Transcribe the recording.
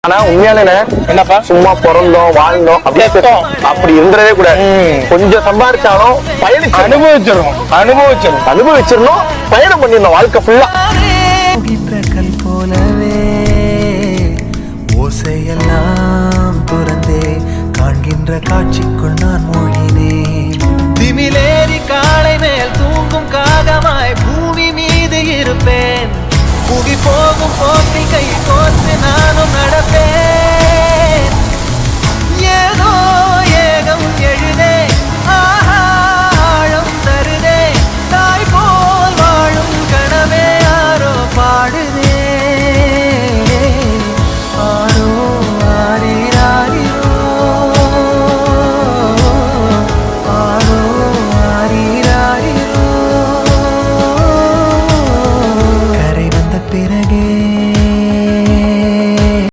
ஆனா உண்மையாலே என்னப்பா சும்மா பிறந்தோம் வாழ்ந்தோம் அப்படியே அப்படி இருந்ததே கூட கொஞ்சம் சம்பாதிச்சாலும் பயணிச்சு அனுபவிச்சிடணும் பயணம் பண்ணிடணும் வாழ்க்கை ஃபுல்லா. கல் போலவே ஓசையெல்லாம் துறந்தே காண்கின்ற காட்சிக்குள் நான் மூழ்கினேன். திமிலேறி காலை மேல் தூங்கும் காகமாய் பூமி மீது இருப்பேன். புவி போகும் போக்கை கை கோர்த்து நானும் நட